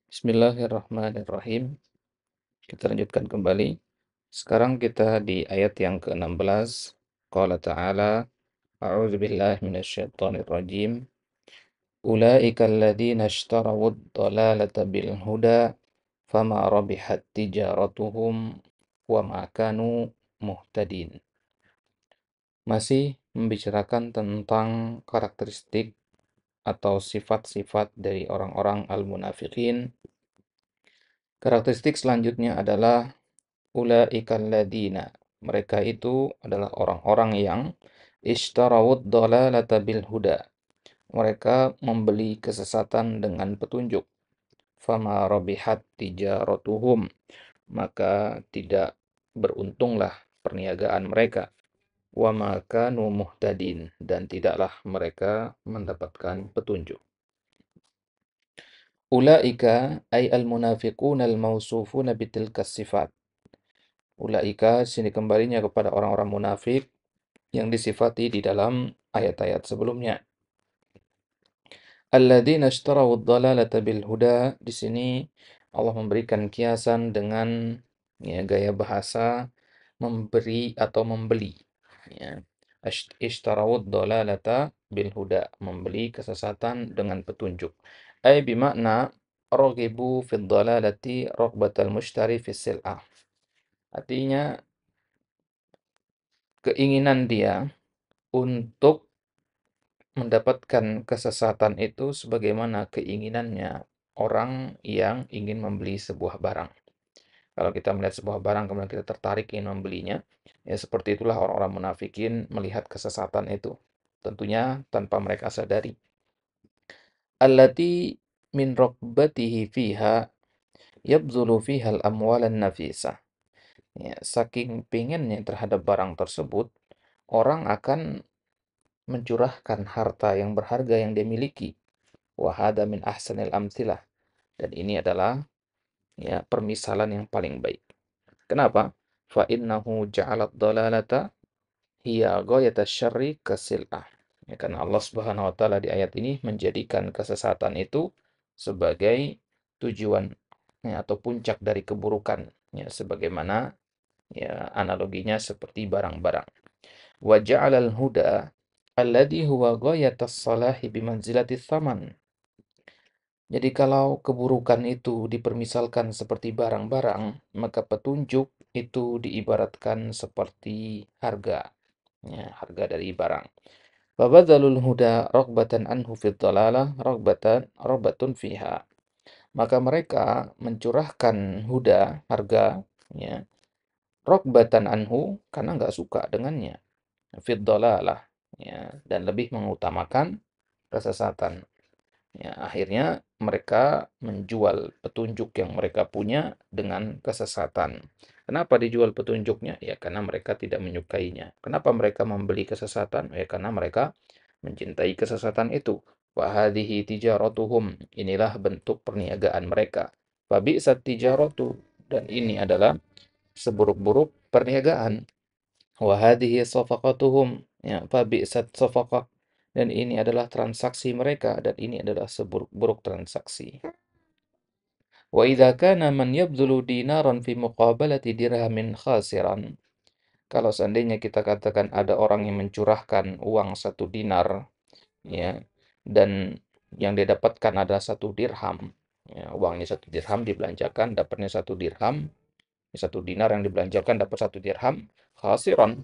Bismillahirrahmanirrahim. Kita lanjutkan kembali. Sekarang kita di ayat yang ke-16. Qala ta'ala, A'udzu billahi minasyaitonir rajim. Ulaika alladziina ishtarawud dhalalata bil huda fama rabihat tijaratuhum wa ma kanu muhtadin. Masih membicarakan tentang karakteristik atau sifat-sifat dari orang-orang al-munafiqin. Karakteristik selanjutnya adalah ulaikal ladina. Mereka itu adalah orang-orang yang ishtarawud dhalalata bil huda. Mereka membeli kesesatan dengan petunjuk. Fama rabihat tijaratuhum. Maka tidak beruntunglah perniagaan mereka. Wa ma kanu muhtadin. Dan tidaklah mereka mendapatkan petunjuk. Ulaika ay al-munafiquna al-mausufuna bitilkas sifat. Ulaika sini kembalinya kepada orang-orang munafik yang disifati di dalam ayat-ayat sebelumnya. Alladzina ishtarawud dhalalata bil huda. Di sini Allah memberikan kiasan dengan gaya bahasa memberi atau membeli. Ya. Ishtarawud dhalalata bil huda, membeli kesesatan dengan petunjuk. Ay bimakna raghibu fid dhalalati raghbatal mushtari fis sil'ah. Artinya keinginan dia untuk mendapatkan kesesatan itu sebagaimana keinginannya orang yang ingin membeli sebuah barang. Kalau kita melihat sebuah barang kemudian kita tertarik ingin membelinya, ya seperti itulah orang-orang munafikin melihat kesesatan itu. Tentunya tanpa mereka sadari. Allati min raghbatihi fiha yabzulu fiha al-amwal an-nafisah. Ya, saking pinginnya terhadap barang tersebut, orang akan mencurahkan harta yang berharga yang dia miliki. Wahada min ahsanil amthilah. Dan ini adalah permisalan yang paling baik. Kenapa? Fa innahu ja'alat dhalalata hiya ghayata syarri kasil'ah. Ya, karena Allah Subhanahu wa taala di ayat ini menjadikan kesesatan itu sebagai tujuan atau puncak dari keburukan. Ya, sebagaimana analoginya seperti barang-barang. Wa ja'alal huda alladhi huwa ghayatas salahi bimanzilati thaman. Jadi kalau keburukan itu dipermisalkan seperti barang-barang, maka petunjuk itu diibaratkan seperti harga, harga dari barang. Babadzalul huda raghbatan anhu fid dhalalah raghbatun fiha. Maka mereka mencurahkan huda, harga, raghbatan anhu, karena nggak suka dengannya, fid dhalalah, dan lebih mengutamakan kesesatan. Ya, akhirnya mereka menjual petunjuk yang mereka punya dengan kesesatan. Kenapa dijual petunjuknya? Ya, karena mereka tidak menyukainya. Kenapa mereka membeli kesesatan? Ya, karena mereka mencintai kesesatan itu. Wa hadhihi tijaratuhum. Inilah bentuk perniagaan mereka. Fa bi'sat tijaratu. Dan ini adalah seburuk-buruk perniagaan. Wa hadhihi shafaqatuhum. Ya, fa bi'sat shafaqah. Dan ini adalah transaksi mereka, dan ini adalah seburuk-buruk transaksi. Wa idza kana man yabdhulu dinaran fi muqabalati dirhamin khasiran. Kalau seandainya kita katakan ada orang yang mencurahkan uang 1 dinar, ya, dan yang dia dapatkan adalah 1 dirham. Ya, uangnya 1 dirham dibelanjakan, dapatnya 1 dirham. 1 dinar yang dibelanjakan dapat 1 dirham, khasiran.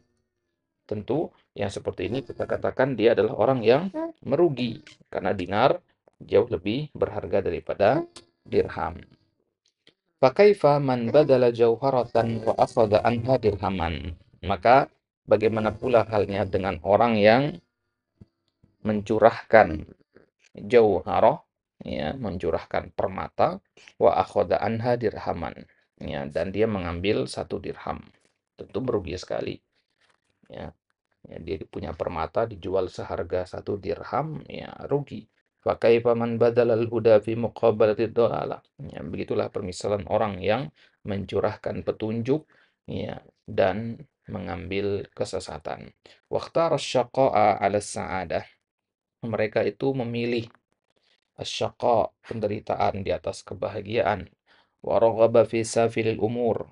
Tentu yang seperti ini kita katakan dia adalah orang yang merugi karena dinar jauh lebih berharga daripada dirham. Fakaifa man badala jauharatan wa akhadha anha dirhaman. Maka bagaimana pula halnya dengan orang yang mencurahkan jauharah, mencurahkan permata, wa akhadha anha dirhaman, dan dia mengambil 1 dirham. Tentu merugi sekali. Ya. Dia punya permata dijual seharga 1 dirham, ya rugi. Fakaifa man badalal huda fi muqabalati dhalalah. Ya, begitulah permisalan orang yang mencurahkan petunjuk, dan mengambil kesesatan. Waqtara syaqa'a 'ala sa'adah. Mereka itu memilih asyaqa, penderitaan di atas kebahagiaan, wa raghaba fi safilil umur,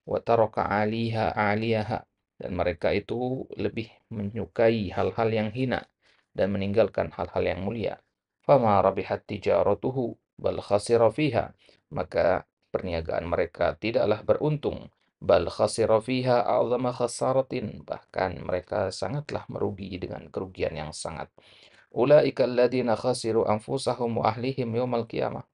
wa taraka 'aliyaha, dan mereka itu lebih menyukai hal-hal yang hina dan meninggalkan hal-hal yang mulia. Fama rabihat tijaratuhu bal khasira fiha, maka perniagaan mereka tidaklah beruntung, bal khasira fiha a'zama khasaratin, bahkan mereka sangatlah merugi dengan kerugian yang sangat. Ulaika alladziina khasiru anfusahum wa ahlihim yaumal qiyamah.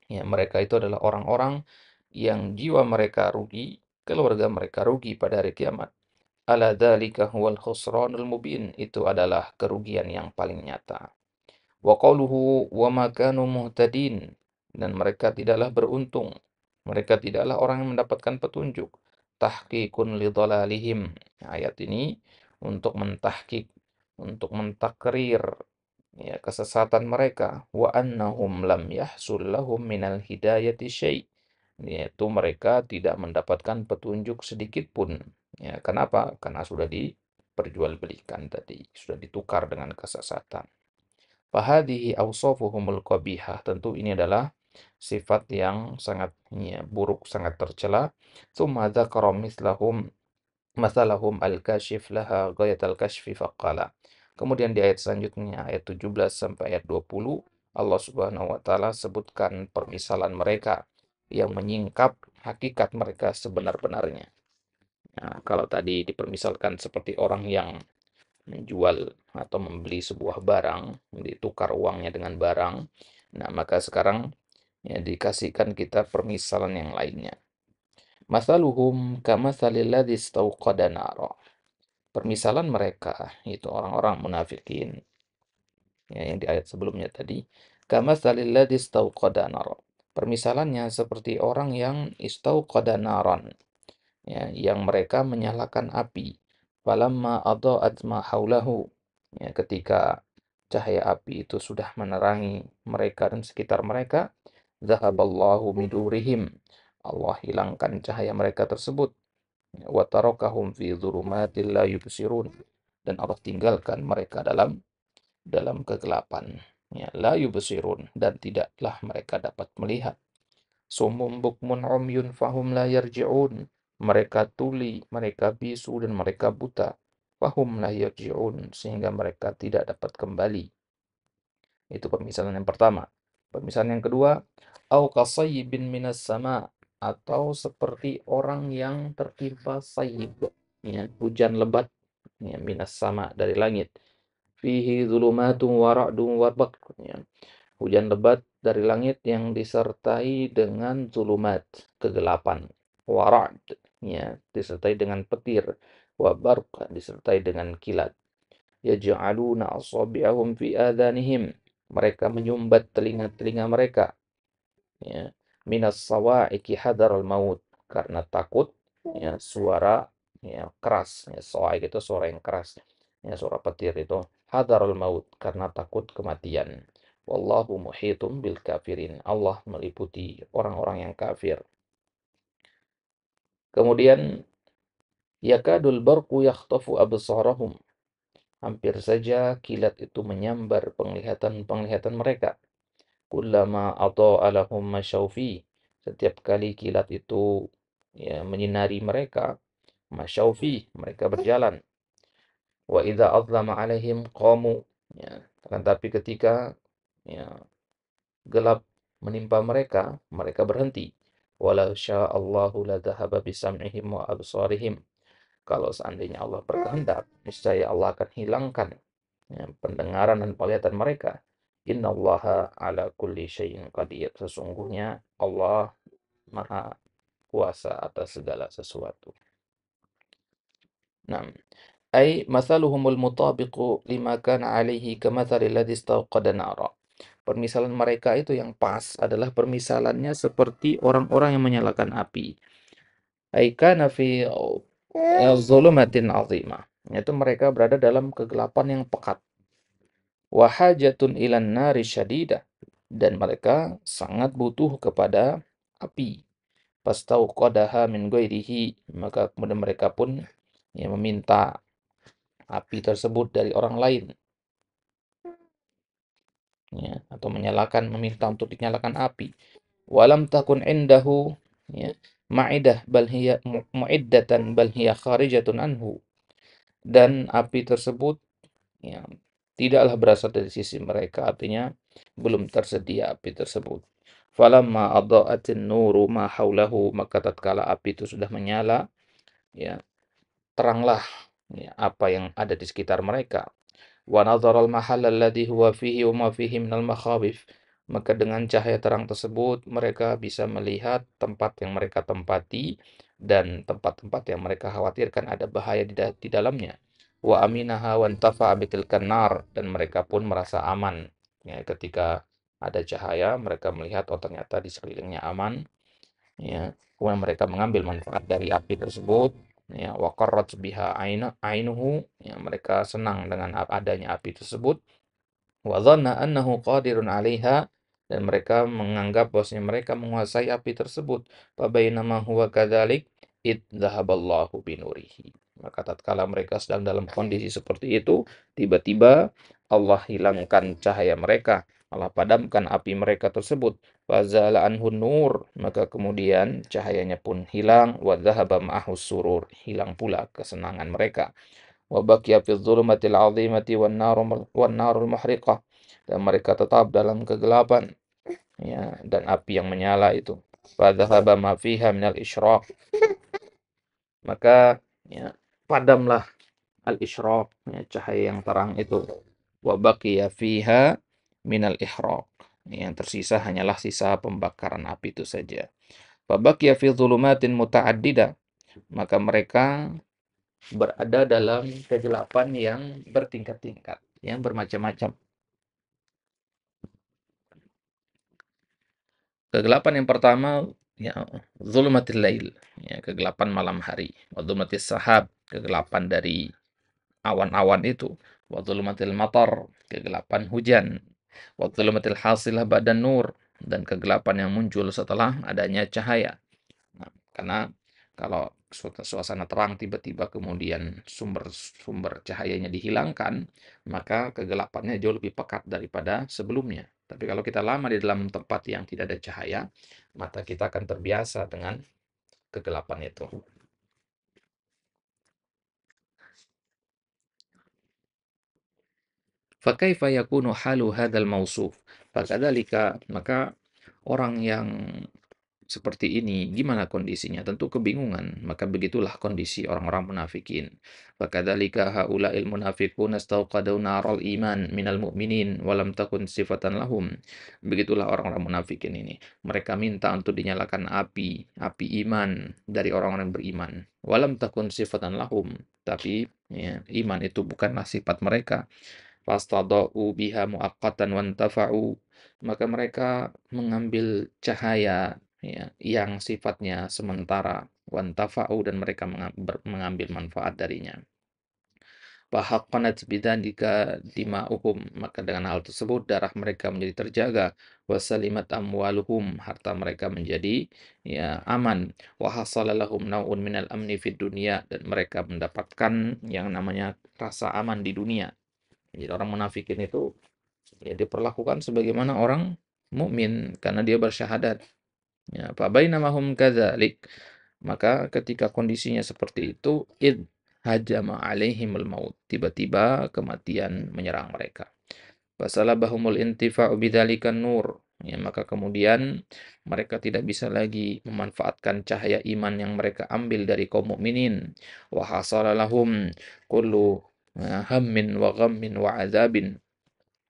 Ya, mereka itu adalah orang-orang yang jiwa mereka rugi, keluarga mereka rugi pada hari kiamat. Ala dzalika huwal khusranul mubin, itu adalah kerugian yang paling nyata. Wa qauluhu wa ma kanu muhtadin, dan mereka tidaklah beruntung. Mereka tidaklah orang yang mendapatkan petunjuk. Tahqiqun li dhalalihim. Ayat ini untuk mentahqiq, untuk mentakrir ya kesesatan mereka, wa annahum lam yahsul lahum minal hidayati syai', yaitu mereka tidak mendapatkan petunjuk sedikit pun. Ya, kenapa? Karena sudah diperjualbelikan tadi, sudah ditukar dengan kesesatan. Fahadihi awsafuhumul qabihah, tentu ini adalah sifat yang sangat ya, buruk, sangat tercela. Tsumma dzakara masalahum al-kashif laha ghayatal kashfi faqala. Kemudian di ayat selanjutnya, ayat 17 sampai ayat 20, Allah Subhanahu wa taala sebutkan permisalan mereka yang menyingkap hakikat mereka sebenar-benarnya. Nah, kalau tadi dipermisalkan seperti orang yang menjual atau membeli sebuah barang, ditukar uangnya dengan barang. Nah, maka sekarang ya dikasihkan kita permisalan yang lainnya. Masaluhum kamatsalil ladzi istauqada nara. Permisalan mereka itu orang-orang munafikin ya, yang di ayat sebelumnya tadi, kamatsalil ladzi istauqada nara. Permisalannya seperti orang yang istauqada naran, ya, yang mereka menyalakan api. Falamma adha'at ma haulahu, ya, ketika cahaya api itu sudah menerangi mereka dan sekitar mereka, zahaballahu midurihim, Allah hilangkan cahaya mereka tersebut, wa tarakahum fi dzulumatil la yubsirun, dan Allah tinggalkan mereka dalam kegelapan, ya, la yubsirun, dan tidaklah mereka dapat melihat. Summum bukmun umyun fahum la yarji'un. Mereka tuli, mereka bisu, dan mereka buta. Fahum la yarji'un, sehingga mereka tidak dapat kembali. Itu permisalan yang pertama. Permisalan yang kedua, au kasayyibin minas sama, atau seperti orang yang tertimpa sayyib, ya, hujan lebat, ya, minas sama, dari langit. Fihi dzulumatun wa ra'dun wa barq, ya. Hujan lebat dari langit yang disertai dengan zulumat, kegelapan. Warad, ya, disertai dengan petir. Wabarq, disertai dengan kilat. Yaj'aluna asabi'ahum fi adhanihim. Mereka menyumbat telinga-telinga mereka, ya, minas sawa'iqi hadaral maut, karena takut, ya, suara, ya, keras, ya, sawa'iq itu suara yang keras, ya, suara petir itu hadaral maut, karena takut kematian. Wallahu muhitum bil kafirin, Allah meliputi orang-orang yang kafir. Kemudian yakadul barqu yakhtafu absarahum, hampir saja kilat itu menyambar penglihatan-penglihatan mereka. Kullama adha'a lahum masyaufi, setiap kali kilat itu ya menyinari mereka, masyaufi, mereka berjalan. Wa idza adlama alaihim qamu, ya, akan tapi ketika ya gelap menimpa mereka, mereka berhenti. Walau sya'allahu la dhahaba bisam'ihim wa absarihim. Kalau seandainya Allah berkehendak, niscaya Allah akan hilangkan, ya, pendengaran dan penglihatan mereka. Innallaha ala kulli syai'in qadir. Sesungguhnya Allah Maha Kuasa atas segala sesuatu. Nah, ay masaluhumul mutabiqu lima kana alaihi kamathalil ladzi istawqada nara. Permisalan mereka itu yang pas adalah permisalannya seperti orang-orang yang menyalakan api. Ay kana fi zulumatin azimah. Itu mereka berada dalam kegelapan yang pekat. Wahajatun ilan nari syadidah, dan mereka sangat butuh kepada api. Fastauqadaha min ghairihi, maka kemudian mereka pun ya meminta api tersebut dari orang lain. ya, atau meminta untuk dinyalakan api. Walam takun indahu, ya, ma'idah bal hiya mu'iddatan bal hiya kharijatun anhu. Dan api tersebut, ya, tidaklah berasal dari sisi mereka, artinya belum tersedia api tersebut. Falamma adha'atin nuru ma haulahu, maka tatkala api itu sudah menyala, ya, teranglah, ya, apa yang ada di sekitar mereka. Wa nadhara al-mahall alladhi huwa fihi wa ma fihi minal makhawif. Maka dengan cahaya terang tersebut mereka bisa melihat tempat yang mereka tempati dan tempat-tempat yang mereka khawatirkan ada bahaya di dalamnya. Wa aminaha wa intafa'a bitilkan nar, dan mereka pun merasa aman, ya, ketika ada cahaya mereka melihat oh ternyata di sekelilingnya aman, ya. Kemudian mereka mengambil manfaat dari api tersebut, ya, wa qarrat biha ainuhu, ya, mereka senang dengan adanya api tersebut, wa dhanna annahu qadirun 'alaiha, dan mereka menganggap bahwasanya mereka menguasai api tersebut. Fa bainama huwa kadzalik id dzahaballahu binurihi. Maka tatkala mereka sedang dalam kondisi seperti itu, tiba-tiba Allah hilangkan cahaya mereka, Allah padamkan api mereka tersebut. Fazala anhun nur, maka kemudian cahayanya pun hilang. Wa dzahaba ma'ahus surur, hilang pula kesenangan mereka. Wa baqiya fi dzulumatil 'azimati wan narul muhriqah, dan mereka tetap dalam kegelapan, ya, dan api yang menyala itu. Fa dzahaba ma fiha minal isyraq, maka, ya, padamlah al-isyraq, ya, cahaya yang terang itu. Wa baqiya fiha minal ihraq, yang tersisa hanyalah sisa pembakaran api itu saja. Fa baqiya fi dzulumatin muta'addidah, maka mereka berada dalam kegelapan yang bertingkat-tingkat, yang bermacam-macam. Kegelapan yang pertama, ya, zulumatil lail, ya, kegelapan malam hari. Wa dhulumatis sahab, kegelapan dari awan-awan itu. Wa dhulumatil matar, kegelapan hujan. Wa dhulumatil hasilah ba'dan nur, dan kegelapan yang muncul setelah adanya cahaya. Nah, karena kalau suasana terang tiba-tiba kemudian sumber cahayanya dihilangkan, maka kegelapannya jauh lebih pekat daripada sebelumnya. Tapi kalau kita lama di dalam tempat yang tidak ada cahaya, maka kita akan terbiasa dengan kegelapan itu. Fakaifa yakunu halu hadzal mausuf? Fakadzalika, maka orang yang seperti ini, gimana kondisinya? Tentu kebingungan. Maka begitulah kondisi orang-orang munafikin. Fakadzalika haula'il munafiqun astauqadu naral iman minal mu'minin walam takun sifatan lahum. Begitulah orang-orang munafikin ini. Mereka minta untuk dinyalakan api iman dari orang-orang beriman. Walam takun sifatan lahum. Tapi, ya, iman itu bukanlah sifat mereka. Fastadau biha muaqqatan wantafa'u, maka mereka mengambil cahaya, ya, yang sifatnya sementara, wantafa'u, dan mereka mengambil manfaat darinya. Fahaqqanat bidzalika dima'uhum, maka dengan hal tersebut darah mereka menjadi terjaga. Wasalimat amwaluhum, harta mereka menjadi, ya, aman. Wa hasala lahum naw'un minal amni fid dunya, dan mereka mendapatkan yang namanya rasa aman di dunia. Jadi orang munafikin itu, ya, diperlakukan sebagaimana orang mukmin karena dia bersyahadat. Ya, fa bainamahum kadzalik, maka ketika kondisinya seperti itu, id hajama alaihimul maut, tiba-tiba kematian menyerang mereka. Fasalabahumul intifa'u bidzalikan nur, ya, maka kemudian mereka tidak bisa lagi memanfaatkan cahaya iman yang mereka ambil dari kaum mukminin. Wa hasala lahum kullu hammin wa ghammin wa adzabin.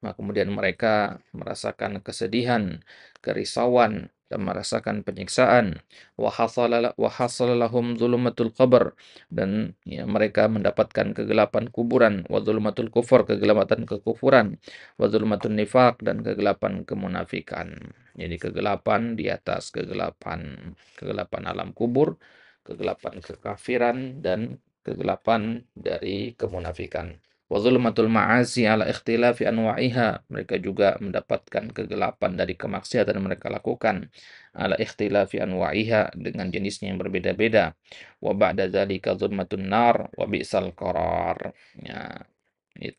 Nah, kemudian mereka merasakan kesedihan, kerisauan, dan merasakan penyiksaan. Wa hasala lahum dzulumatul qabr, dan, ya, mereka mendapatkan kegelapan kuburan. Wa dzulumatul kufur, kegelapan kekufuran. Wa dzulumatun nifaq, dan kegelapan kemunafikan. Jadi kegelapan di atas kegelapan, kegelapan alam kubur, kegelapan kekafiran, dan kegelapan dari kemunafikan. Wa zulmatul ma'asi ala ikhtilafi anwa'iha, mereka juga mendapatkan kegelapan dari kemaksiatan yang mereka lakukan, ala ikhtilafi anwa'iha, dengan jenisnya yang berbeda-beda. Wa ba'da dzalika zulmatun nar wa bi'sal qarar. Ya,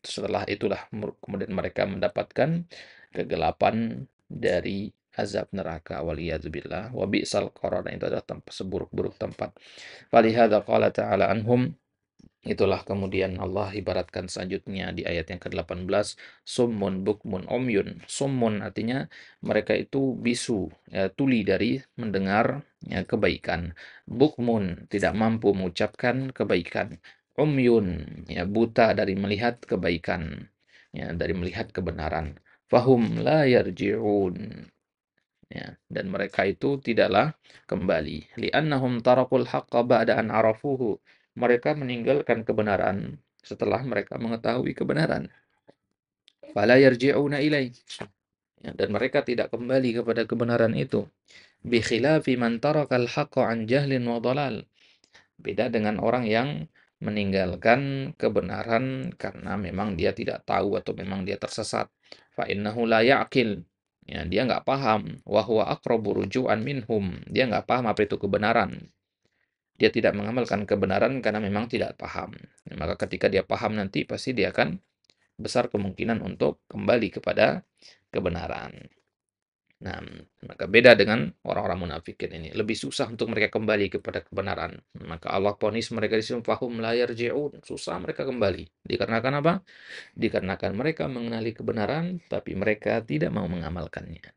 setelah itulah kemudian mereka mendapatkan kegelapan dari azab neraka, waliyadzubillah, wa bi'sal qarar, dan itu adalah tempat seburuk-buruk tempat. Falihada qala ta'ala anhum, itulah kemudian Allah ibaratkan selanjutnya di ayat yang ke-18, summun bukmun umyun. Summun artinya mereka itu bisu, ya, tuli dari mendengar, ya, kebaikan. Bukmun tidak mampu mengucapkan kebaikan. Umyun, ya, buta dari melihat kebaikan, ya, dari melihat kebenaran. Fahum la yarji'un, ya, dan mereka itu tidaklah kembali. Li'annahum tarakul haqqa ba'da an arafuhu. Mereka meninggalkan kebenaran setelah mereka mengetahui kebenaran. Fala yarji'una ilaih. Ya, dan mereka tidak kembali kepada kebenaran itu. Bi khilafi man tarakal haqqa an jahlin wa dhalal. Beda dengan orang yang meninggalkan kebenaran karena memang dia tidak tahu atau memang dia tersesat. Fa innahu la ya'qil. Ya, dia nggak paham. Wa huwa aqrabu ruju'an minhum. Dia nggak paham apa itu kebenaran. Dia tidak mengamalkan kebenaran karena memang tidak paham. Ya, maka ketika dia paham nanti pasti dia akan besar kemungkinan untuk kembali kepada kebenaran. Nah, maka beda dengan orang-orang munafikin ini. Lebih susah untuk mereka kembali kepada kebenaran. Maka Allah vonis mereka di sini, fahum la yarji'un. Susah mereka kembali. Dikarenakan apa? Dikarenakan mereka mengenali kebenaran, tapi mereka tidak mau mengamalkannya.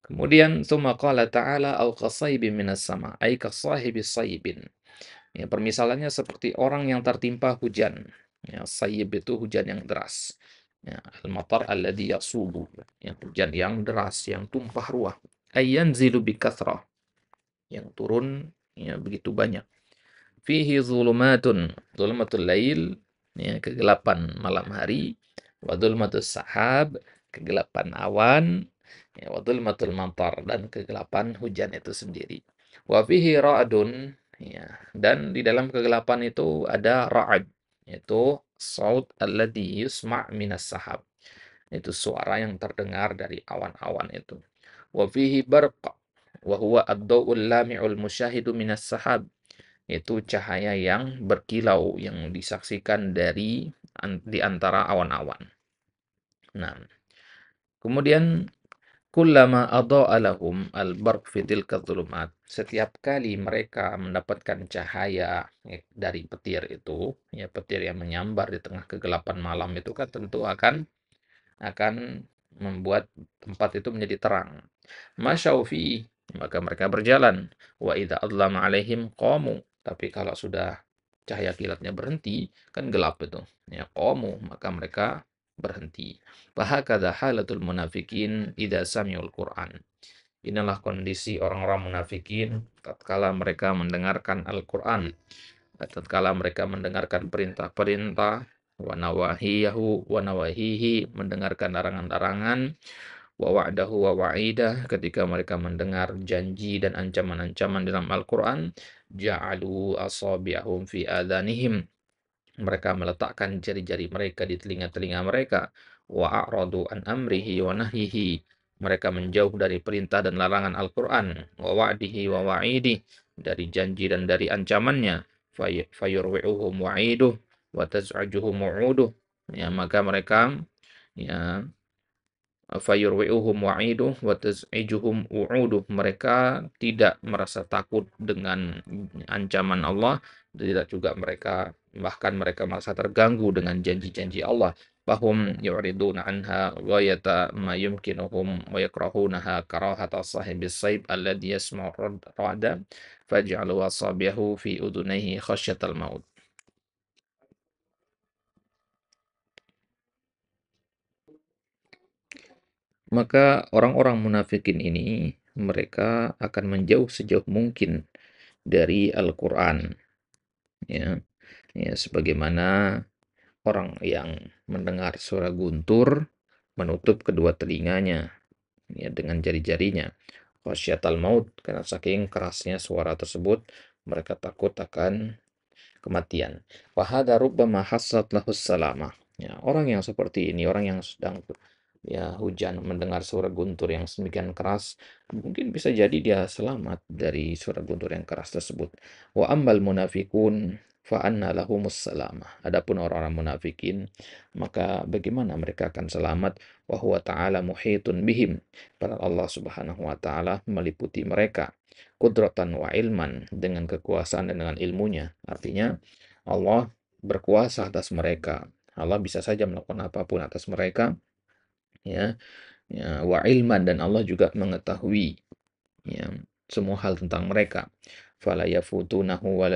Kemudian, tsumma qala ta'ala, au qasaybin minas sama, ay kasahibis saybin. Ya, permisalannya seperti orang yang tertimpa hujan. Ya, sayyib itu hujan yang deras. Ya, al-matar alladhi yasubu. Ya, hujan yang deras, yang tumpah ruah. Ayyanzilu bikathrah. Yang turun, ya, begitu banyak. Fihi zulumatun. Zulumatul lail, ya, kegelapan malam hari. Wa dhulmatus sahab, kegelapan awan. Ya, wa dhulmatul matar, dan kegelapan hujan itu sendiri. Wa fihi ra'dun, ya, dan di dalam kegelapan itu ada ra'ad, yaitu saut alladhi yusma' minas sahab. Itu suara yang terdengar dari awan-awan itu. Wa fihi barq, wa huwa ad-daw'ul lami'ul musyahidu minas sahab. Itu cahaya yang berkilau yang disaksikan dari di antara awan-awan. Nah, kemudian kullama adha'a lahum al-barq fi tilka dhulumat. Setiap kali mereka mendapatkan cahaya, dari petir itu, ya, petir yang menyambar di tengah kegelapan malam itu kan tentu akan membuat tempat itu menjadi terang. Masyau fi, maka mereka berjalan. Wa idza adlama alaihim qamu. Tapi kalau sudah cahaya kilatnya berhenti, kan gelap itu. Ya, qamu, maka mereka berhenti. Fahakadha halatul munafikin idza sami'ul Qur'an. Inilah kondisi orang-orang munafikin tatkala mereka mendengarkan Al-Qur'an, tatkala mereka mendengarkan perintah-perintah, wa nawahiyahu wa nawahihi, mendengarkan larangan-larangan, wa wa'dahu wa wa'idah, ketika mereka mendengar janji dan ancaman-ancaman dalam Al-Qur'an, ja'alu asabi'ahum fi adhanihim, mereka meletakkan jari-jari mereka di telinga-telinga mereka, wa a'radu an amrihi wa nahyihi, mereka menjauh dari perintah dan larangan Al-Qur'an, wa wa'dihi wa wa'idih, dari janji dan dari ancamannya, fayurwi'uhum wa'iduh wa taz'ajuhum wu'uduh, ya, maka mereka, ya, fayurwi'uhum wa'iduh wa taz'ijuhum wu'uduh, mereka tidak merasa takut dengan ancaman Allah, tidak juga mereka, bahkan mereka merasa terganggu dengan janji-janji Allah. Fahum yu'riduna anha ghayata ma yumkinuhum wa yakrahunaha karahata sahibis saib alladhi yasma'u ra'da faj'alu asabiyahu fi udunayhi khasyatal maut. Maka orang-orang munafikin ini mereka akan menjauh sejauh mungkin dari Al-Qur'an, ya. Ya, sebagaimana orang yang mendengar suara guntur menutup kedua telinganya, ya, dengan jari-jarinya. Khasyatal maut, karena saking kerasnya suara tersebut mereka takut akan kematian. Wa hadza rubbama hassat lahus salamah. Ya, orang yang seperti ini, orang yang sedang, ya, hujan mendengar suara guntur yang sedemikian keras, mungkin bisa jadi dia selamat dari suara guntur yang keras tersebut. Wa ammal munafikun, fa anna lahumus salamah. Adapun orang-orang munafikin, maka bagaimana mereka akan selamat? Wa huwa ta'ala muhitun bihim. Padahal Allah Subhanahu wa taala meliputi mereka qudratan wa ilman, dengan kekuasaan dan dengan ilmunya. Artinya Allah berkuasa atas mereka. Allah bisa saja melakukan apapun atas mereka, ya, ya, wa ilman, dan Allah juga mengetahui, ya, semua hal tentang mereka. Fala yafutunahu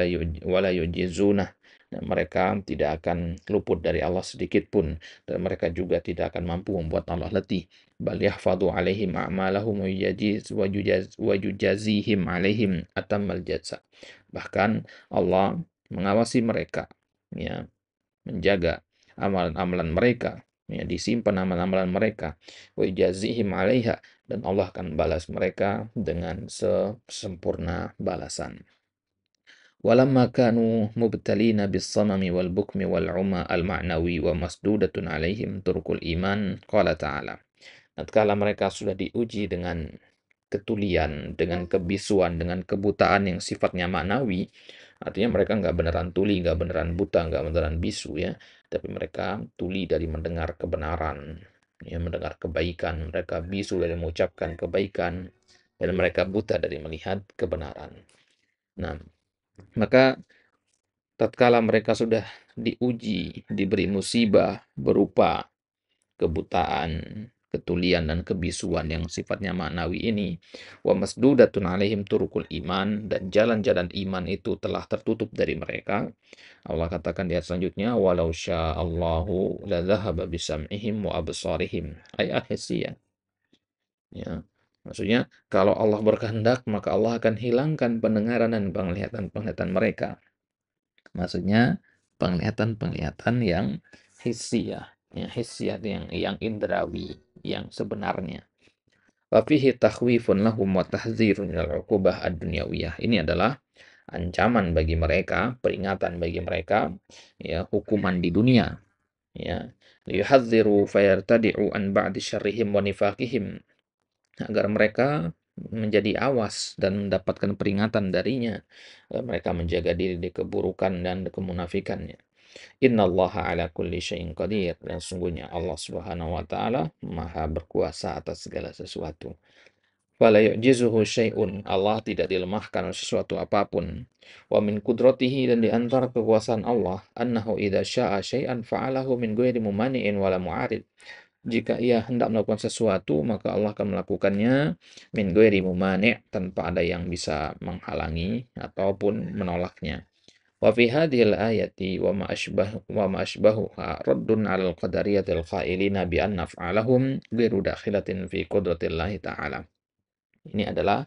wala yujizunah. Dan mereka tidak akan luput dari Allah sedikit pun, dan mereka juga tidak akan mampu membuat Allah letih. Bal yahfadu alaihim a'malahum wa yujazihim alaihim atammal jaza. Bahkan Allah mengawasi mereka, ya, menjaga amalan-amalan mereka, ya, disimpan amalan-amalan mereka, wa yajzihim 'alaiha, dan Allah akan balas mereka dengan sempurna balasan. Walamma kanu mubtalina bis-samami wal bukmi wal 'uma al-ma'nawi wa masdudatun 'alaihim turkul iman, qala ta'ala. Tatkala mereka sudah diuji dengan ketulian, dengan kebisuan, dengan kebutaan yang sifatnya maknawi, artinya mereka nggak beneran tuli, nggak beneran buta, nggak beneran bisu, ya, tapi mereka tuli dari mendengar kebenaran, ya, mendengar kebaikan, mereka bisu dari mengucapkan kebaikan, dan mereka buta dari melihat kebenaran. Nah, maka tatkala mereka sudah diuji, diberi musibah berupa kebutaan, ketulian, dan kebisuan yang sifatnya maknawi ini, wa masdudatun alaihim turukul iman, dan jalan-jalan iman itu telah tertutup dari mereka. Allah katakan di ayat selanjutnya, walau sya'allahu la dhahaba bisam'ihim wa absarihim, ayat hisiyah, ya. Maksudnya, kalau Allah berkehendak, maka Allah akan hilangkan pendengaran dan penglihatan-penglihatan mereka. Maksudnya, penglihatan-penglihatan yang hissiyah, ya, hissiyah yang indrawi, yang sebenarnya. Wa fihi takhwifun lahum wa tahdzirun minal 'uqubah ad-dunyawiyah. Ini adalah ancaman bagi mereka, peringatan bagi mereka, ya, hukuman di dunia, ya. Liyuhadziru fayartadi'u an ba'di syarrihim wa nifaqihim, agar mereka menjadi awas dan mendapatkan peringatan darinya, agar mereka menjaga diri dari keburukan dan kemunafikannya. Innallaha ala kulli syai'in qadir, dan sungguhnya Allah Subhanahu wa taala Maha berkuasa atas segala sesuatu. Fala yu'jizuhu syai'un, Allah tidak dilemahkan oleh sesuatu apapun. Wa min qudratihi, dan di antara kekuasaan Allah, annahu idza syaa syai'an fa'alahu min ghairi mumani'in wala mu'arid. Jika ia hendak melakukan sesuatu, maka Allah akan melakukannya min ghairi mumani', tanpa ada yang bisa menghalangi ataupun menolaknya. Wa fi hadhil ayati wa ma ashbahuha raddun 'alal qadariyatil qailina bi anna af'alahum ghairu dakhilatin fi qudratillahi ta'ala. Ini adalah,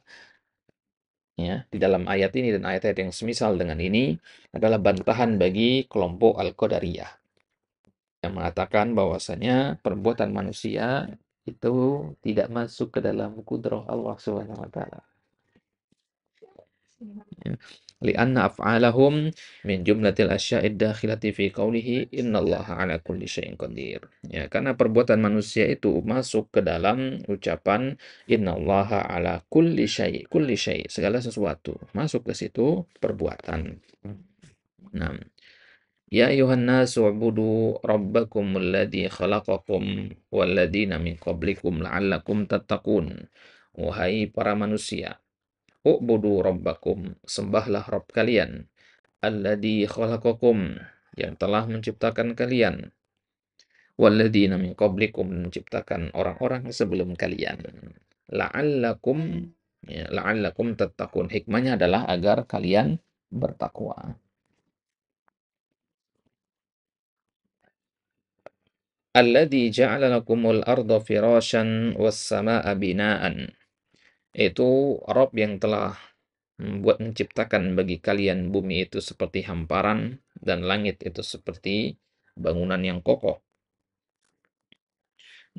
ya, di dalam ayat ini dan ayat-ayat yang semisal dengan ini adalah bantahan bagi kelompok Al-Qadariyah yang mengatakan bahwasanya perbuatan manusia itu tidak masuk ke dalam kudrah Allah Subhanahu wa taala. Ya. Li'anna af'alahum min jumlatil asya'id dakhilati fi qawlihi innallaha ala kulli syai'in qadir. Ya, karena perbuatan manusia itu masuk ke dalam ucapan innallaha ala kulli syai', segala sesuatu. Masuk ke situ perbuatan. Nah, ya ayuhan nasu ubudu rabbakum alladhi khalaqakum walladhina min qablikum la'allakum tattaqun. Wahai para manusia, ubudu rabbakum, sembahlah Rabb kalian, alladhi khalaqakum, yang telah menciptakan kalian, walladhina min qablikum, menciptakan orang-orang sebelum kalian. La'allakum, ya, la'allakum tattaqun. Hikmahnya adalah agar kalian bertakwa. Alladzi ja'ala lakumul arda firasyan was samaa'a binaan. Itu Rabb yang telah menciptakan bagi kalian bumi itu seperti hamparan dan langit itu seperti bangunan yang kokoh,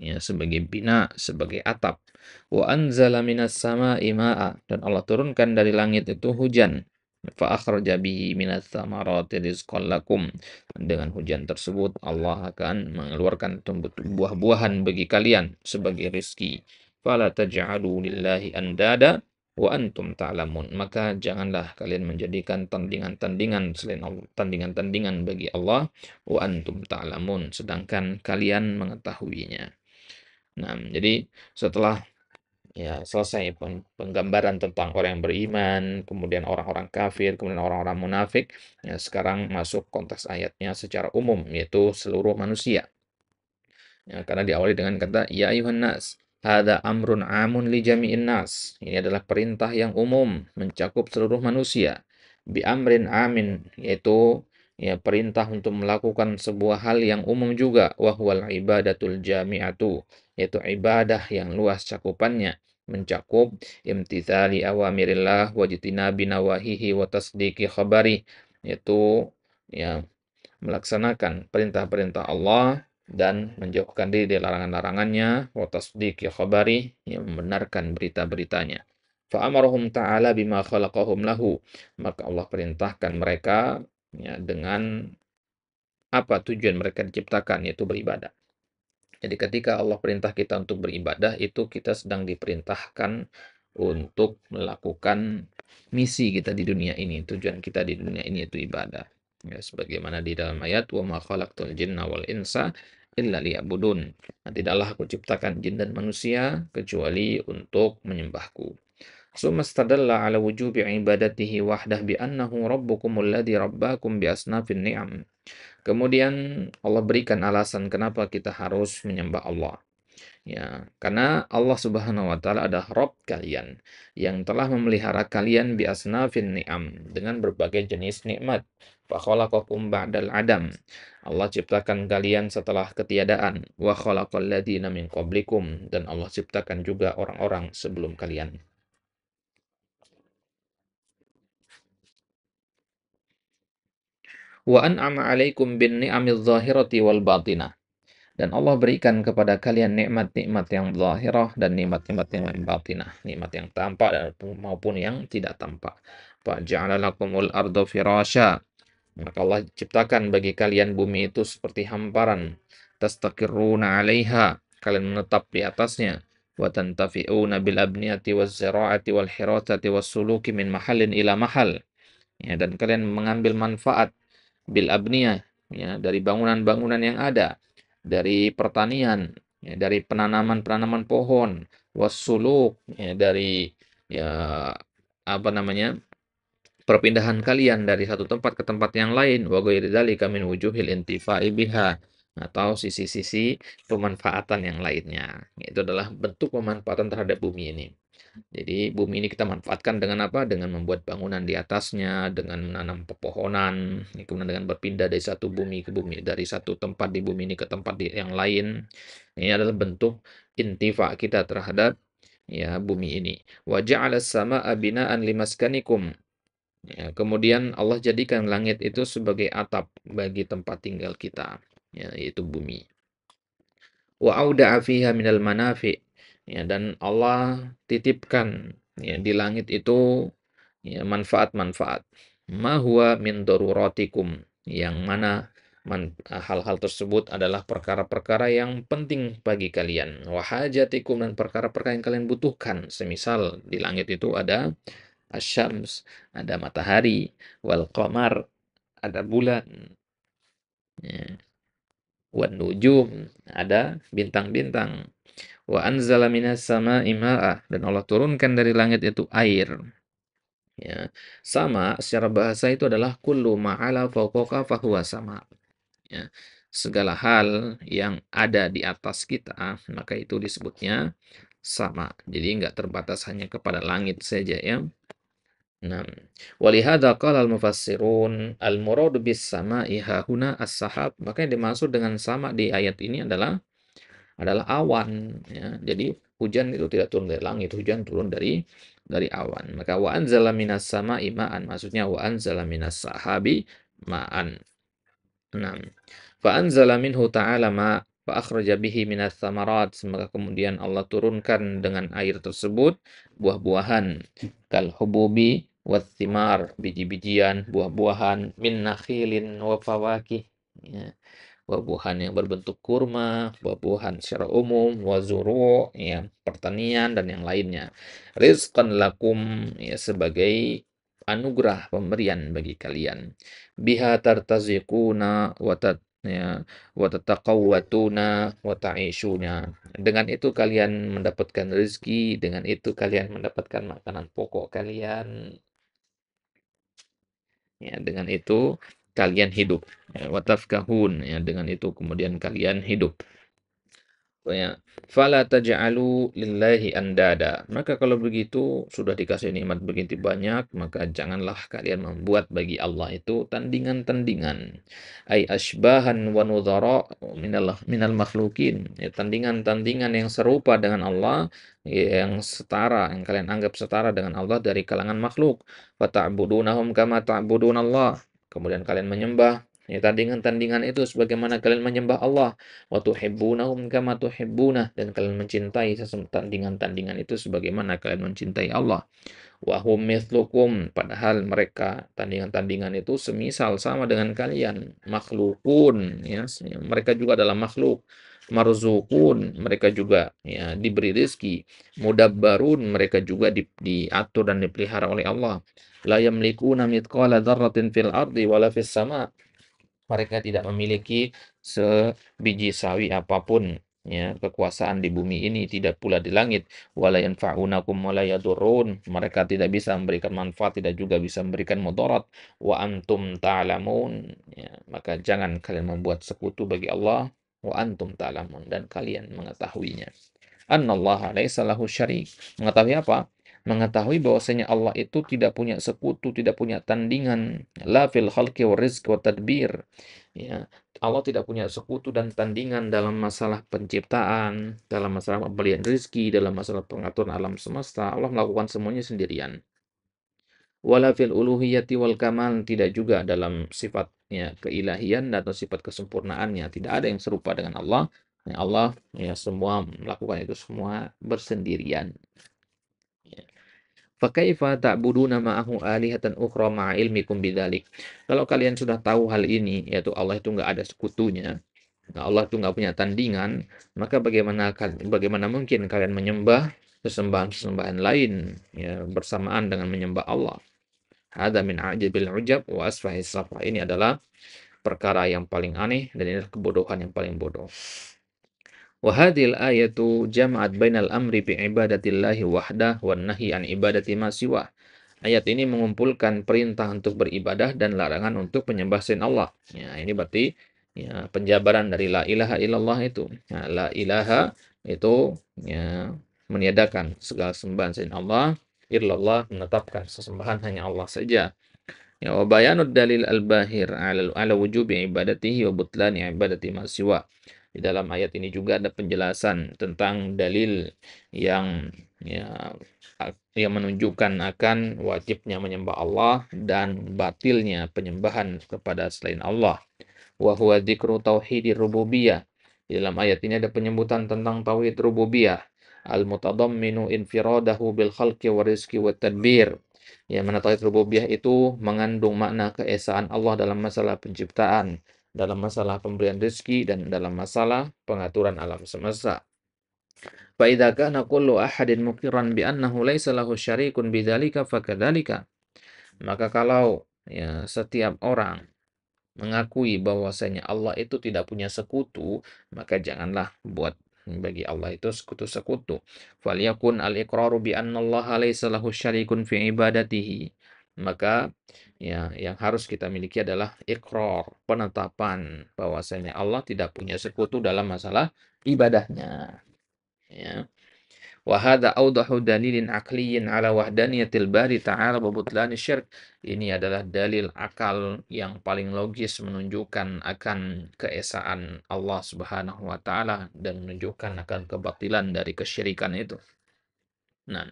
ya, sebagai bina, sebagai atap. Wa anzala minas samaa'i maa'a, dan Allah turunkan dari langit itu hujan. Fa akhraja bihi minas tsamarati rizqan lakum. Dengan hujan tersebut Allah akan mengeluarkan buah-buahan bagi kalian sebagai rezeki. Fala taj'alu lillahi andada, wa antum ta'lamun. Maka janganlah kalian menjadikan tandingan-tandingan selain Allah, tandingan-tandingan bagi Allah, wa antum ta'lamun, sedangkan kalian mengetahuinya. Nah, jadi setelah ya selesai penggambaran tentang orang yang beriman, kemudian orang-orang kafir, kemudian orang-orang munafik, ya sekarang masuk konteks ayatnya secara umum, yaitu seluruh manusia. Ya, karena diawali dengan kata ya ayuhan nas, hada amrun amun li jami'in nas. Ini adalah perintah yang umum mencakup seluruh manusia. Bi amrin amin, yaitu ya perintah untuk melakukan sebuah hal yang umum juga, wahwal ibadatul jami'atu, yaitu ibadah yang luas cakupannya, mencakup imtithali awamirillah wajtinabi nawahihi wa tasdiqi khabari, yaitu ya melaksanakan perintah-perintah Allah dan menjauhkan diri dari larangan-larangannya, wa tasdiqi khabari, yang membenarkan berita-beritanya. Fa'amarahum ta'ala bima khalaqahum lahu. Maka Allah perintahkan mereka ya, dengan apa tujuan mereka diciptakan, yaitu beribadah. Jadi ketika Allah perintah kita untuk beribadah, itu kita sedang diperintahkan untuk melakukan misi kita di dunia ini. Tujuan kita di dunia ini itu ibadah. Ya, sebagaimana di dalam ayat, wa ma khalaqtul jinna wal insa illa liya'budun. Nah, tidaklah aku ciptakan jin dan manusia kecuali untuk menyembahku. Summa stadalla ala wujubi ibadatihi wahdah bi annahu rabbukumul ladzi rabbakum bi asnafin ni'am. Kemudian Allah berikan alasan kenapa kita harus menyembah Allah. Ya, karena Allah Subhanahu wa taala adalah Rabb kalian yang telah memelihara kalian bi asnafin ni'am, dengan berbagai jenis nikmat. Fa khalaqakum ba'dal adam. Allah ciptakan kalian setelah ketiadaan. Wa khalaqal ladzina min qablikum, dan Allah ciptakan juga orang-orang sebelum kalian. Wa an'ama 'alaikum bin ni'amiz zahirati wal batinah. Dan Allah berikan kepada kalian nikmat-nikmat yang zahirah dan nikmat-nikmat yang batinah, nikmat yang tampak dan maupun yang tidak tampak. Faja'ala lakumul arda firasya. Maka Allah ciptakan bagi kalian bumi itu seperti hamparan. Tastaqirruna 'alaiha. Kalian menetap di atasnya. Wa tantafi'una bil abniyati waz zira'ati wal hirasati was suluki min mahallin ila mahal. Ya, dan kalian mengambil manfaat bil abniyah, ya, dari bangunan-bangunan yang ada, dari pertanian, ya, dari penanaman-penanaman pohon, wassuluk, ya, dari ya apa namanya, perpindahan kalian dari satu tempat ke tempat yang lain, wa ghairi dzalika min wujuhil intifa'i biha, atau sisi-sisi pemanfaatan yang lainnya. Itu adalah bentuk pemanfaatan terhadap bumi ini. Jadi bumi ini kita manfaatkan dengan apa? Dengan membuat bangunan di atasnya, dengan menanam pepohonan, kemudian dengan berpindah dari satu bumi ke bumi, dari satu tempat di bumi ini ke tempat yang lain. Ini adalah bentuk intifa kita terhadap ya bumi ini. Wa ja'alas samaa'a bina'an limaskanikum. Ya, kemudian Allah jadikan langit itu sebagai atap bagi tempat tinggal kita, ya, yaitu bumi. Wa auda'a fiha minal manafi'. Ya, dan Allah titipkan ya di langit itu ya manfaat-manfaat. Ma huwa min daruratikum, yang mana hal-hal tersebut adalah perkara-perkara yang penting bagi kalian. Wa hajatikum, dan perkara-perkara yang kalian butuhkan. Semisal di langit itu ada asyams, ada matahari, wal qamar, ada bulan, ya, wan nujum, ada bintang-bintang. Wa anzala minas sama'i ma'ah, dan Allah turunkan dari langit itu air. Ya. Sama secara bahasa itu adalah kullu ma'ala fawqaka fahuwa sama. Ya. Segala hal yang ada di atas kita, maka itu disebutnya sama. Jadi enggak terbatas hanya kepada langit saja ya. Nah, walihada qala al-mufassirun al-muradu bis sama'i hahuna as-sahab. Maka yang dimaksud dengan sama di ayat ini adalah awan ya. Jadi hujan itu tidak turun dari langit, hujan turun dari awan. Maka wa anzala minas sama'i ma'an, maksudnya wa anzala minas sahabi ma'an. Nah, fa anzala minhu ta'ala ma fa akhraja bihi minas samarat. Maka kemudian Allah turunkan dengan air tersebut buah-buahan, kal hububi wat thimar, biji-bijian, buah-buahan, min nakhilin wa fawakih, ya. buah-buahan yang berbentuk kurma, buah-buahan secara umum, wazuru, ya, pertanian dan yang lainnya. Rizqan lakum, ya, sebagai anugerah pemberian bagi kalian. Biha tartaziquna ya, wa tataqawwatuna wa ta'ishuna. Dengan itu kalian mendapatkan rezeki, dengan itu kalian mendapatkan makanan pokok kalian. Ya, dengan itu kalian hidup. Ya, watafkahun, ya, dengan itu kemudian kalian hidup. Ya, fala taj'alu lillahi andada. Maka kalau begitu sudah dikasih nikmat begitu banyak, maka janganlah kalian membuat bagi Allah itu tandingan-tandingan. Ai asbahan wa nudhara minal makhlukin. Ya, tandingan-tandingan yang serupa dengan Allah, yang setara, yang kalian anggap setara dengan Allah dari kalangan makhluk. Fata'budunahum kama ta'budunallah. Kemudian kalian menyembah, ya, tandingan-tandingan itu sebagaimana kalian menyembah Allah. Wa tuhibbunahum kama tuhibbunah, dan kalian mencintai tandingan-tandingan itu sebagaimana kalian mencintai Allah. Wa hum mithlukum, padahal mereka tandingan-tandingan itu semisal sama dengan kalian, makhlukun, ya, mereka juga adalah makhluk. Marzukun, mereka juga, ya, diberi rezeki. Mudabbarun, mereka juga diatur dan dipelihara oleh Allah. La yamlikuna mithqala dzarratin fil ardi wala fis sama. Mereka tidak memiliki sebiji sawi apapun, ya, kekuasaan di bumi ini, tidak pula di langit. Wala yanfa'unakum wala yadurrun. Mereka tidak bisa memberikan manfaat, tidak juga bisa memberikan mudarat. Wa antum ta'lamun. Ya, maka jangan kalian membuat sekutu bagi Allah. Wa antum ta'lamun, dan kalian mengetahuinya. Annallaha laisa lahu syarik. Mengetahui apa? Mengetahui bahwasanya Allah itu tidak punya sekutu, tidak punya tandingan. La fil khalqi wa rizq wa tadbir. Ya, Allah tidak punya sekutu dan tandingan dalam masalah penciptaan, dalam masalah pemberian rezeki, dalam masalah pengaturan alam semesta. Allah melakukan semuanya sendirian. Wala fil uluhiyati wal kamal, tidak juga dalam sifatnya keilahian atau sifat kesempurnaannya. Tidak ada yang serupa dengan Allah. Ya, Allah, ya, semua melakukan itu semua bersendirian. Ya. Fakaifa ta'buduna ma'ahu alihatan ukhra ma'a ilmikum bidzalik. Kalau kalian sudah tahu hal ini, yaitu Allah itu nggak ada sekutunya, nah, Allah itu nggak punya tandingan, maka bagaimana mungkin kalian menyembah sesembahan-sesembahan lain, ya, bersamaan dengan menyembah Allah? Hada min ajabil ujab wa asfahis safa. Ini adalah perkara yang paling aneh, dan ini adalah kebodohan yang paling bodoh. Wa hadhil ayatu jama'at bainal amri bi ibadatillahi wahdah wan nahyi an ibadati ma siwah. Ayat ini mengumpulkan perintah untuk beribadah dan larangan untuk menyembah selain Allah. Ya, ini berarti, ya, penjabaran dari la ilaha illallah itu. Ya, la ilaha itu, ya, meniadakan segala sembahan selain Allah. Illallah, menetapkan sesembahan hanya Allah saja. Ya, wa bayanud dalil al-bahir ala wujubi ibadatihi wa butlani ibadati ma siwa. Di dalam ayat ini juga ada penjelasan tentang dalil yang, ya, yang menunjukkan akan wajibnya menyembah Allah dan batilnya penyembahan kepada selain Allah. Wa huwa dzikru tauhidir rububiyah. Di dalam ayat ini ada penyebutan tentang tauhid rububiyah, al-mutadamminu infiradahu bil khalqi wa rizqi wa tadbir. Yang mana tauhid rububiyah itu mengandung makna keesaan Allah dalam masalah penciptaan, dalam masalah pemberian rezeki, dan dalam masalah pengaturan alam semesta. Fa idza kana kullu ahadin muqiran bi annahu laisa lahu syarikun bidzalika fakadzalika. Maka kalau, ya, setiap orang mengakui bahwasanya Allah itu tidak punya sekutu, maka janganlah buat bagi Allah itu sekutu-sekutu. Falyakun al-iqraru bi annallaha laisa lahu syarikun fi ibadatihi. Maka, ya, yang harus kita miliki adalah ikrar, penetapan bahwasanya Allah tidak punya sekutu dalam masalah ibadahnya. Ya. Wa hadza awdahu dalilin aqliyyin ala wahdaniyatil bari ta'ala wa butlani syirk. Ini adalah dalil akal yang paling logis menunjukkan akan keesaan Allah Subhanahu wa taala dan menunjukkan akan kebatilan dari kesyirikan itu. Nah,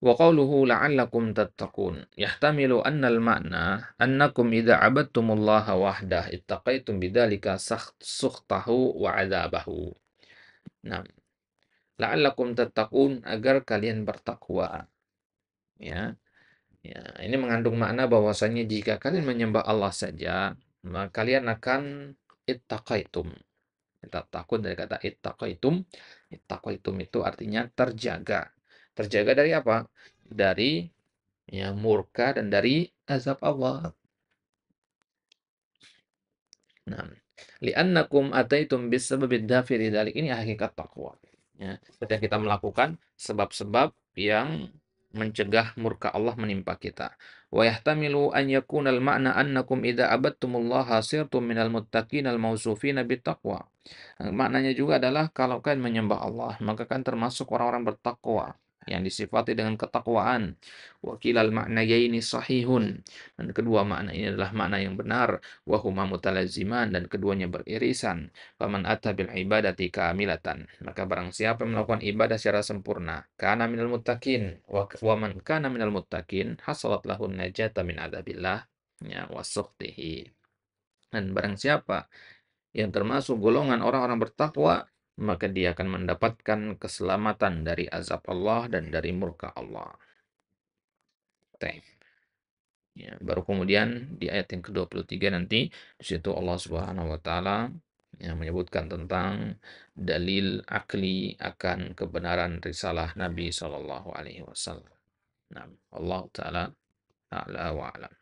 wa qawluhu la'allakum tattaqun yahtamilu anna al-ma'na annakum idza 'abadtumullaha wahdah ittaqaitum bidzalika sukhtahu wa 'adzabahu. Nah, la'allakum tattaqun, agar kalian bertakwa. Ya, ya, ini mengandung makna bahwasanya jika kalian menyembah Allah saja, maka kalian akan ittaqaitum. Kita takut dari kata ittaqaitum. Ittaqaitum itu artinya terjaga. Terjaga dari apa? Dari ya murka dan dari azab Allah. Nah, li'annakum ataitum bisababid dafiri dzalik, ini hakikat takwa. Ya, ketika kita melakukan sebab-sebab yang mencegah murka Allah menimpa kita. Wa yahtamilu an yakuna al-ma'na annakum idza abadtumullaha sirtum minal muttaqinal mausufina bittaqwa. Maknanya juga adalah kalau kalian menyembah Allah, maka kan termasuk orang-orang bertakwa yang disifati dengan ketakwaan. Wa kilal ma'nayaini sahihun. Dan kedua makna ini adalah makna yang benar. Wa huma mutalaziman, dan keduanya beririsan. Faman ata bil ibadati kamilatan. Maka barang siapa yang melakukan ibadah secara sempurna, kana minal muttaqin. Wa man kana minal muttaqin hasalat lahun najata min adzabillah ya wa sukhtihi. Dan barang siapa yang termasuk golongan orang-orang bertakwa, maka dia akan mendapatkan keselamatan dari azab Allah dan dari murka Allah. Baik. Ya, baru kemudian di ayat yang ke-23 nanti di situ Allah Subhanahu wa taala yang menyebutkan tentang dalil akli akan kebenaran risalah Nabi Shallallahu alaihi wasallam. Nah, Allah taala a'la wa a'lam.